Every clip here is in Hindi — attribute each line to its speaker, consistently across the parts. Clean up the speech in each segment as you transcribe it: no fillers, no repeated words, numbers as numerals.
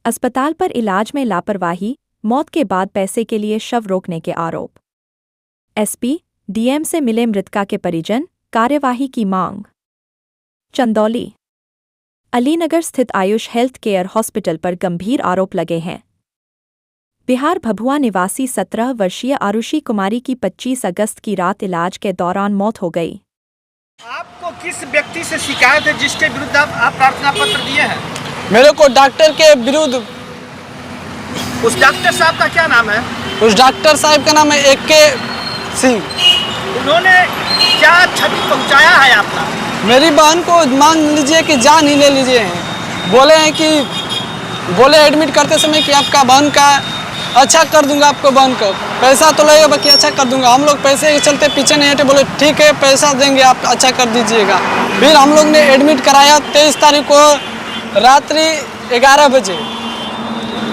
Speaker 1: अस्पताल पर इलाज में लापरवाही, मौत के बाद पैसे के लिए शव रोकने के आरोप। एसपी, डीएम से मिले मृतका के परिजन, कार्यवाही की मांग। चंदौली, अलीनगर स्थित आयुष हेल्थ केयर हॉस्पिटल पर गंभीर आरोप लगे हैं। बिहार भभुआ निवासी 17 वर्षीय आरुषि कुमारी की 25 अगस्त की रात इलाज के दौरान मौत हो गई।
Speaker 2: आपको किस व्यक्ति से शिकायत है जिसके विरुद्ध आप प्रार्थना पत्र दिए हैं?
Speaker 3: मेरे को डॉक्टर के विरुद्ध।
Speaker 2: उस डॉक्टर साहब का क्या नाम है?
Speaker 3: उस डॉक्टर साहब का नाम है AK सिंह।
Speaker 2: उन्होंने क्या क्षति पहुंचाया है आपका?
Speaker 3: मेरी बहन को मान लीजिए कि जान ही ले लीजिए हैं। बोले एडमिट करते समय कि आपका बहन का अच्छा कर दूंगा, आपको बहन को पैसा तो लगेगा बाकी अच्छा कर दूंगा। हम लोग पैसे के चलते पीछे नहीं हटे, बोले ठीक है पैसा देंगे, आप अच्छा कर दीजिएगा। फिर हम लोग ने एडमिट कराया 23 तारीख को रात्रि 11 बजे।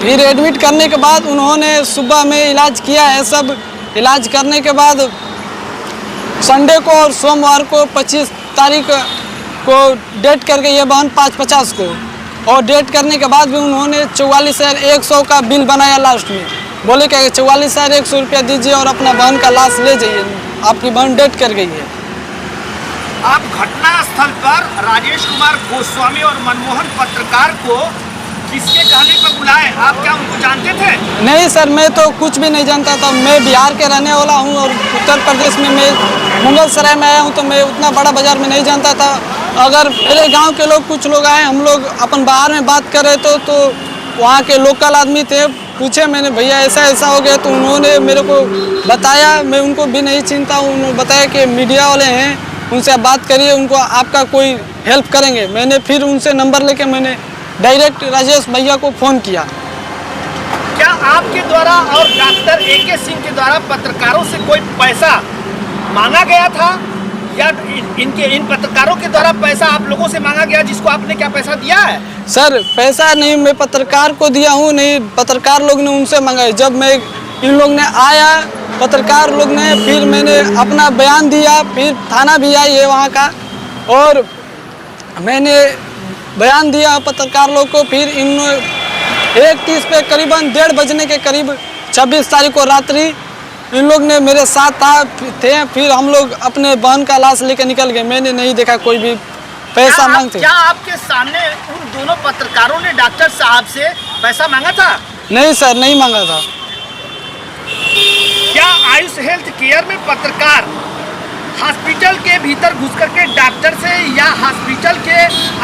Speaker 3: फिर एडमिट करने के बाद उन्होंने सुबह में इलाज किया है। सब इलाज करने के बाद संडे को और सोमवार को 25 तारीख को डेट कर गई है बहन 5:50 को। और डेट करने के बाद भी उन्होंने 44,100 का बिल बनाया लास्ट में। बोले क्या 44,100 रुपया दीजिए और अपना बहन का लाश ले जाइए, आपकी बहन डेट कर गई है।
Speaker 2: आप घटना स्थल पर राजेश कुमार गोस्वामी और मनमोहन पत्रकार को किसके कहने पर बुलाए? आप क्या उनको जानते थे?
Speaker 3: नहीं सर, मैं तो कुछ भी नहीं जानता था। मैं बिहार के रहने वाला हूँ और उत्तर प्रदेश में मैं मुगलसराय में आया हूँ, तो मैं उतना बड़ा बाजार में नहीं जानता था। अगर मेरे गांव के लोग कुछ लोग आए, हम लोग अपन बाहर में बात कर रहे थे, तो वहाँ के लोकल आदमी थे, पूछे मैंने भैया ऐसा हो गया, तो उन्होंने मेरे को बताया। मैं उनको भी नहीं चिंता हूँ। उन्होंने बताया कि मीडिया वाले हैं, उनसे आप बात करिए, उनको आपका कोई हेल्प करेंगे। मैंने फिर उनसे नंबर लेके मैंने डायरेक्ट राजेश भैया को फ़ोन किया।
Speaker 2: क्या आपके द्वारा और डॉक्टर AK सिंह के द्वारा पत्रकारों से कोई पैसा मांगा गया था या इन पत्रकारों के द्वारा पैसा आप लोगों से मांगा गया, जिसको आपने क्या पैसा दिया है?
Speaker 3: सर पैसा नहीं मैं पत्रकार को दिया हूँ, नहीं पत्रकार लोग ने उनसे मांगा। जब मैं इन लोग ने आया पत्रकार लोग ने, फिर मैंने अपना बयान दिया, फिर थाना भी आई है वहाँ का, और मैंने बयान दिया पत्रकार लोग को। फिर इन 1:30 पे करीबन 1:30 बजने के करीब 26 तारीख को रात्रि इन लोग ने मेरे साथ थे। फिर हम लोग अपने बहन का लाश लेकर निकल गए। मैंने नहीं देखा कोई भी पैसा मांगते।
Speaker 2: क्या आपके सामने उन दोनों पत्रकारों ने डॉक्टर साहब से पैसा मांगा था?
Speaker 3: नहीं सर, नहीं मांगा था।
Speaker 2: क्या आयुष हेल्थ केयर में पत्रकार हॉस्पिटल के भीतर घुस करके डॉक्टर से या हॉस्पिटल के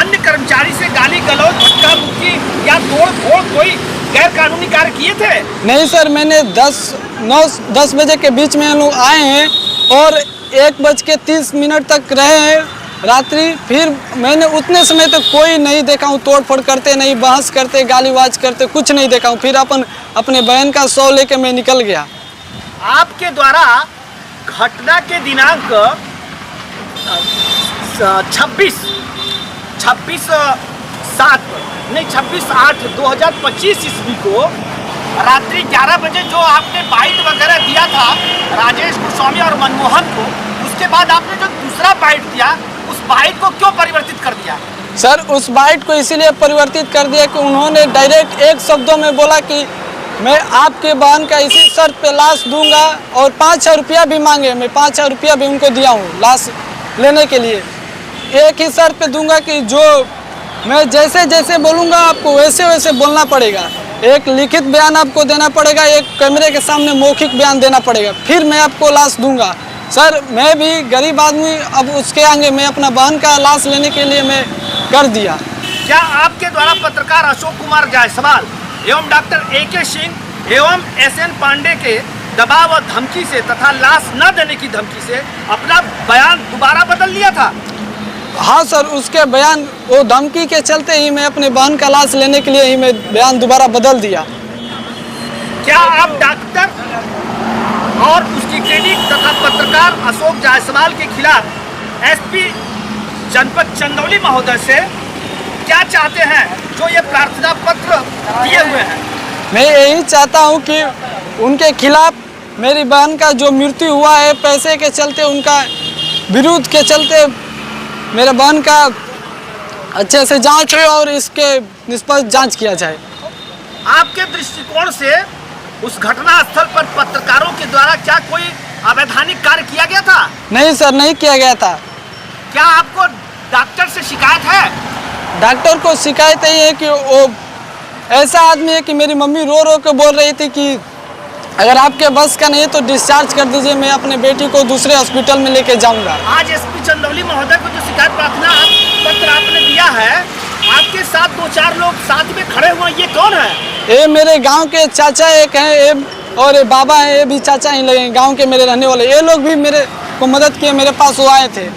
Speaker 2: अन्य कर्मचारी से गाली गलौज, धक्का मुक्की या तोड़ फोड़ कोई गैर कानूनी कार्य किए थे?
Speaker 3: नहीं सर, मैंने 10 बजे के बीच में लोग आए हैं और 1:30 तक रहे हैं रात्रि। फिर मैंने उतने समय तक कोई नहीं देखा हूँ तोड़ फोड़ करते, नहीं बहस करते, गालीवाज करते, कुछ नहीं देखा हूँ। फिर अपने बहन का शव लेके मैं निकल गया।
Speaker 2: आपके द्वारा घटना के दिनांक 26/8/2025 ईस्वी को रात्रि 11 बजे जो आपने बाइट वगैरह दिया था राजेश गोस्वामी और मनमोहन को, उसके बाद आपने जो दूसरा बाइट दिया, उस बाइट को क्यों परिवर्तित कर दिया?
Speaker 3: सर उस बाइट को इसीलिए परिवर्तित कर दिया कि उन्होंने डायरेक्ट एक शब्दों में बोला कि मैं आपके बहन का इसी शर्त पे लाश दूंगा, और 5,000 रुपया भी मांगे। मैं 5,000 रुपया भी उनको दिया हूँ लाश लेने के लिए। एक ही शर्त पे दूंगा कि जो मैं जैसे जैसे बोलूँगा आपको वैसे वैसे बोलना पड़ेगा। एक लिखित बयान आपको देना पड़ेगा, एक कैमरे के सामने मौखिक बयान देना पड़ेगा, फिर मैं आपको लाश दूंगा। सर मैं भी गरीब आदमी, अब उसके आगे मैं अपना बहन का लाश लेने के लिए मैं कर दिया।
Speaker 2: क्या आपके द्वारा पत्रकार अशोक कुमार जायसवाल एवं डॉक्टर AK सिंह एवं SN पांडे के दबाव और धमकी से तथा लाश न देने की धमकी से अपना बयान दोबारा बदल लिया था?
Speaker 3: हाँ सर, उसके बयान वो धमकी के चलते ही मैं अपने बहन का लाश लेने के लिए ही मैं बयान दोबारा बदल दिया।
Speaker 2: क्या आप डॉक्टर और उसकी क्लिनिक तथा पत्रकार अशोक जायसवाल के खिलाफ SP जनपद चंदौली महोदय से क्या चाहते हैं जो ये प्रार्थना पत्र दिए हुए हैं?
Speaker 3: मैं यही चाहता हूँ कि उनके खिलाफ मेरी बहन का जो मृत्यु हुआ है पैसे के चलते, उनका विरोध के चलते मेरे बहन का अच्छे से जांच हो और इसके निष्पक्ष जांच किया जाए।
Speaker 2: आपके दृष्टिकोण से उस घटना स्थल पर पत्रकारों के द्वारा क्या कोई अवैधानिक कार्य किया गया था?
Speaker 3: नहीं सर, नहीं किया गया था।
Speaker 2: क्या आपको डॉक्टर से शिकायत है?
Speaker 3: डॉक्टर को शिकायत यही है कि वो ऐसा आदमी है कि मेरी मम्मी रो रो के बोल रही थी कि अगर आपके बस का नहीं तो डिस्चार्ज कर दीजिए, मैं अपने बेटी को दूसरे हॉस्पिटल में लेके जाऊंगा।
Speaker 2: आज एसपी चंदौली महोदय को जो शिकायत प्रार्थना पत्र आपने दिया है, आपके साथ 2-4 लोग साथ में खड़े हुए, ये कौन है?
Speaker 3: ये मेरे गांव के चाचा एक हैं, ये और ये बाबा हैं, ये भी चाचा ही लगे, गांव के मेरे रहने वाले। ये लोग भी मेरे को मदद किए, मेरे पास वो आए थे।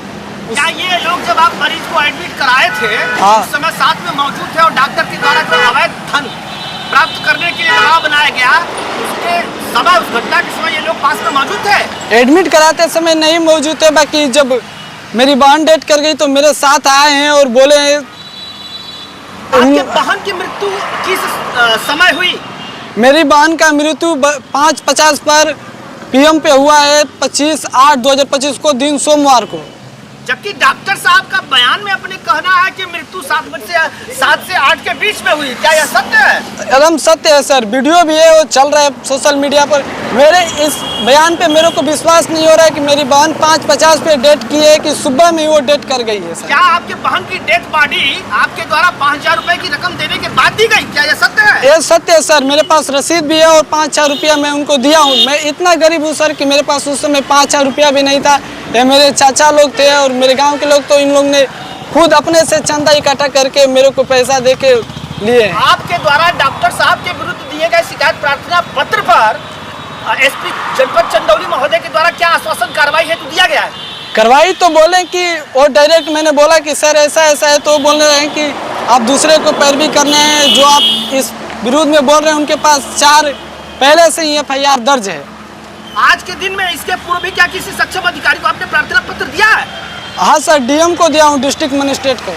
Speaker 2: क्या ये लोग जब आप मरीज को एडमिट कराए थे,
Speaker 3: हाँ।
Speaker 2: उस समय साथ में मौजूद थे और डॉक्टर के द्वारा जो अवैध धन प्राप्त करने के लिए दबाव बनाया गया, उसके समय, उस घटना के समय ये लोग पास में मौजूद थे?
Speaker 3: एडमिट कराते समय नहीं मौजूद थे, बाकी जब मेरी बहन डेथ कर गई तो मेरे साथ आए हैं और बोले हैं।
Speaker 2: आपके बहन की मृत्यु किस समय हुई?
Speaker 3: मेरी बहन का मृत्यु 5:50 पर PM पे हुआ है, 25/8/2025 को, दिन सोमवार को।
Speaker 2: जबकि डॉक्टर साहब का बयान में अपने कहना है कि मृत्यु 7 से 8 के बीच में हुई। क्या यह सत्य है?
Speaker 3: एकदम सत्य है सर, वीडियो भी है, वो चल रहा है सोशल मीडिया पर। मेरे इस बयान पे मेरे को विश्वास नहीं हो रहा है कि मेरी बहन 5:50 पे डेथ की है कि सुबह में वो डेथ कर गई है सर।
Speaker 2: क्या आपके बहन की डेथ बॉडी आपके द्वारा 5,000 रुपए की रकम देने के बाद दी गई? क्या यह सत्य है?
Speaker 3: ये सत्य है सर, मेरे पास रसीद भी है और 5,000 रुपया मैं उनको दिया हूँ। मैं इतना गरीब हूँ सर कि मेरे पास उस समय 5,000 रुपया भी नहीं था। ये मेरे चाचा लोग थे और मेरे गांव के लोग, तो इन लोग ने खुद अपने से चंदा इकट्ठा करके मेरे को पैसा दे के लिए।
Speaker 2: आपके द्वारा डॉक्टर साहब के विरुद्ध दिए गए शिकायत प्रार्थना पत्र पर एसपी जनपद चंदौली महोदय के द्वारा क्या आश्वासन कार्रवाई हेतु दिया गया है?
Speaker 3: कार्रवाई तो बोले कि और डायरेक्ट मैंने बोला कि सर ऐसा ऐसा है, तो बोल रहे हैं कि आप दूसरे को पैरवी करने हैं। जो आप इस विरोध में बोल रहे हैं उनके पास 4 पहले से ही FIR दर्ज है।
Speaker 2: आज के दिन में इसके पूर्व भी क्या किसी सक्षम अधिकारी को आपने प्रार्थना पत्र दिया है?
Speaker 3: हाँ सर, DM को दिया हूँ, डिस्ट्रिक्ट मजिस्ट्रेट को।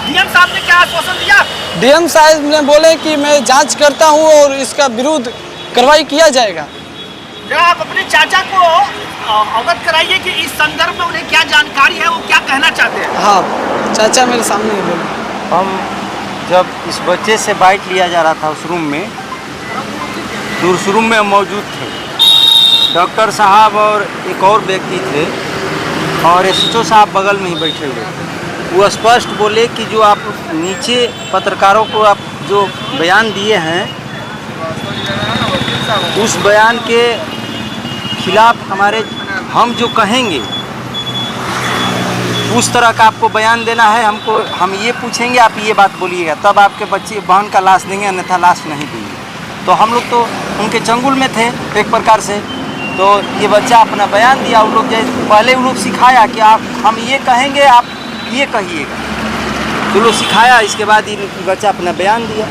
Speaker 2: DM साहब ने क्या आश्वासन दिया?
Speaker 3: DM साहब ने बोले कि मैं जांच करता हूँ और इसका विरोध कार्रवाई किया जाएगा।
Speaker 2: जरा आप अपने चाचा को अवगत कराइए कि इस संदर्भ में उन्हें क्या जानकारी है, वो क्या कहना चाहते हैं।
Speaker 3: हाँ, चाचा मेरे सामने ही बोले।
Speaker 4: हम जब इस बच्चे से बाइट लिया जा रहा था उस रूम में, तो उस रूम में हम मौजूद थे। डॉक्टर साहब और एक और व्यक्ति थे और SHO साहब बगल में ही बैठे हुए थे। वो स्पष्ट बोले कि जो आप नीचे पत्रकारों को आप जो बयान दिए हैं, उस बयान के खिलाफ हम जो कहेंगे उस तरह का आपको बयान देना है। हम ये पूछेंगे, आप ये बात बोलिएगा, तब आपके बहन का लाश देंगे, अन्यथा लाश नहीं देंगे। तो हम लोग तो उनके चंगुल में थे एक प्रकार से। तो ये बच्चा अपना बयान दिया। उन लोग पहले उन लोग सिखाया कि हम ये कहेंगे, आप ये कहिएगा, तो लोग सिखाया। इसके बाद ये बच्चा अपना बयान दिया।